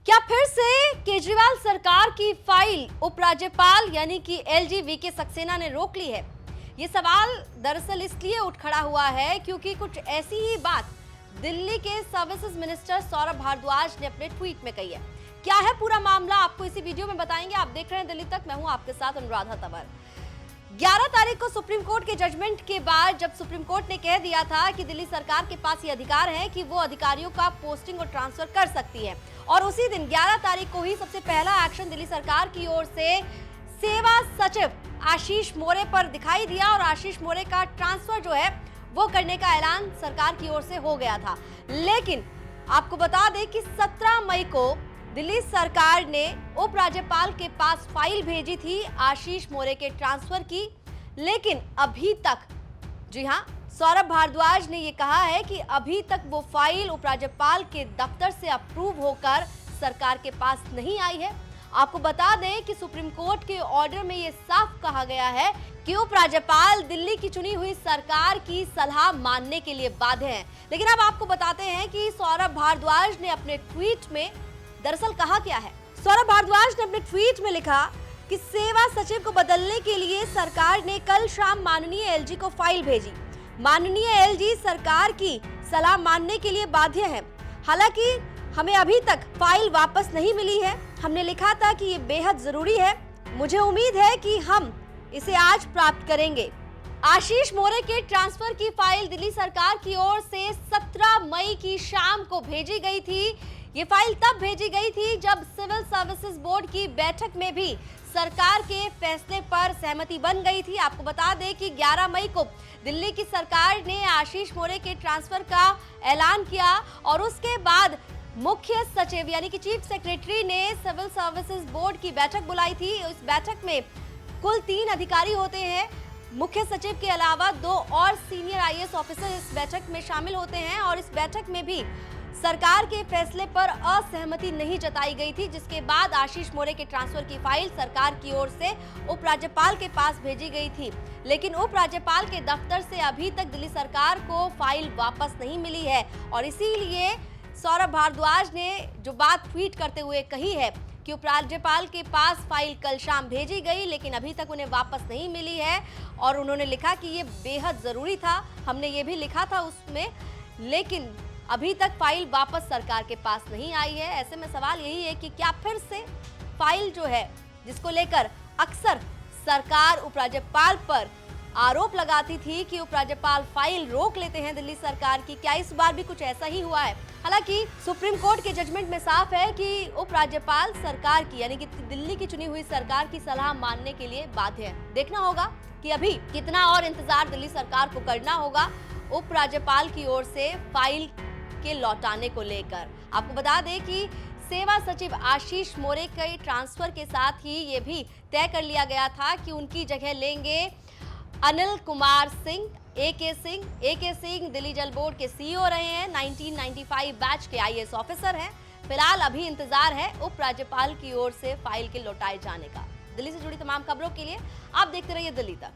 क्या फिर से केजरीवाल सरकार की फाइल उपराज्यपाल यानी कि एलजी वीके सक्सेना ने रोक ली है? ये सवाल दरअसल इसलिए उठ खड़ा हुआ है क्योंकि कुछ ऐसी ही बात दिल्ली के सर्विसेज मिनिस्टर सौरभ भारद्वाज ने अपने ट्वीट में कही है। क्या है पूरा मामला, आपको इसी वीडियो में बताएंगे। आप देख रहे हैं दिल्ली तक, मैं हूं आपके साथ अनुराधा तंवर। 11 तारीख को सुप्रीम कोर्ट के जजमेंट के बाद जब सुप्रीम कोर्ट ने कह दिया था कि दिल्ली सरकार के पास ये अधिकार है कि वो अधिकारियों का पोस्टिंग और ट्रांसफर कर सकती है, और उसी दिन 11 तारीख को ही सबसे पहला एक्शन दिल्ली सरकार की ओर से सेवा सचिव आशीष मोरे पर दिखाई दिया और आशीष मोरे का ट्रांसफर जो है वो करने का ऐलान सरकार की ओर से हो गया था। लेकिन आपको बता दें कि 17 मई को दिल्ली सरकार ने उपराज्यपाल के पास फाइल भेजी थी आशीष मोरे के ट्रांसफर की, लेकिन अभी तक, जी हां, सौरभ भारद्वाज ने ये कहा है कि अभी तक वो फाइल उपराज्यपाल के दफ्तर से अप्रूव होकर सरकार के पास नहीं आई है। आपको बता दें कि सुप्रीम कोर्ट के ऑर्डर में ये साफ कहा गया है कि उपराज्यपाल दिल्ली की चुनी हुई सरकार की सलाह मानने के लिए बाध्य हैं। लेकिन अब आपको बताते हैं कि सौरभ भारद्वाज ने अपने ट्वीट में दरअसल कहा क्या है। सौरभ भारद्वाज ने अपने ट्वीट में लिखा कि सेवा सचिव को बदलने के लिए सरकार ने कल शाम माननीय एलजी को फाइल भेजी। माननीय एलजी सरकार की सलाह मानने के लिए बाध्य है। हालांकि हमें अभी तक फाइल वापस नहीं मिली है। हमने लिखा था कि ये बेहद जरूरी है। मुझे उम्मीद है कि हम इसे आज प्राप्त करेंगे। आशीष मोरे के ट्रांसफर की फाइल दिल्ली सरकार की ओर से 17 मई की शाम को भेजी गई थी। ये फाइल तब भेजी गई थी जब सिविल सर्विसेज बोर्ड की बैठक में भी सरकार के फैसले पर सहमति बन गई थी। आपको बता दें कि 11 मई को दिल्ली की सरकार ने आशीष मोरे के ट्रांसफर का ऐलान किया और उसके बाद मुख्य सचिव यानी कि चीफ सेक्रेटरी ने सिविल सर्विसेज बोर्ड की बैठक बुलाई थी। इस बैठक में कुल 3 अधिकारी होते हैं। मुख्य सचिव के अलावा 2 और सीनियर आईएएस ऑफिसर इस बैठक में शामिल होते हैं, और इस बैठक में भी सरकार के फैसले पर असहमति नहीं जताई गई थी, जिसके बाद आशीष मोरे के ट्रांसफर की फाइल सरकार की ओर से उपराज्यपाल के पास भेजी गई थी। लेकिन उपराज्यपाल के दफ्तर से अभी तक दिल्ली सरकार को फाइल वापस नहीं मिली है, और इसीलिए सौरभ भारद्वाज ने जो बात ट्वीट करते हुए कही है कि उपराज्यपाल के पास फाइल कल शाम भेजी गई लेकिन अभी तक उन्हें वापस नहीं मिली है, और उन्होंने लिखा कि ये बेहद जरूरी था। हमने ये भी लिखा था उसमें, लेकिन अभी तक फाइल वापस सरकार के पास नहीं आई है। ऐसे में सवाल यही है कि क्या फिर से फाइल जो है, जिसको लेकर अक्सर सरकार उपराज्यपाल पर आरोप लगाती थी कि उपराज्यपाल फाइल रोक लेते हैं दिल्ली सरकार की, क्या इस बार भी कुछ ऐसा ही हुआ है? हालांकि सुप्रीम कोर्ट के जजमेंट में साफ है कि उपराज्यपाल सरकार की यानी कि दिल्ली की चुनी हुई सरकार की सलाह मानने के लिए बाध्य है। देखना होगा कि अभी कितना और इंतजार दिल्ली सरकार को करना होगा उपराज्यपाल की ओर से फाइल के लौटाने को लेकर। आपको बता दें कि सेवा सचिव आशीष मोरे के ट्रांसफर के साथ ही ये भी तय कर लिया गया था कि उनकी जगह लेंगे अनिल कुमार सिंह। एके सिंह दिल्ली जल बोर्ड के सीईओ रहे हैं, 1995 बैच के आईएएस ऑफिसर हैं। फिलहाल अभी इंतजार है उपराज्यपाल की ओर से फाइल के लौटाए जाने का। दिल्ली से जुड़ी तमाम खबरों के लिए आप देखते रहिए दिल्ली तक।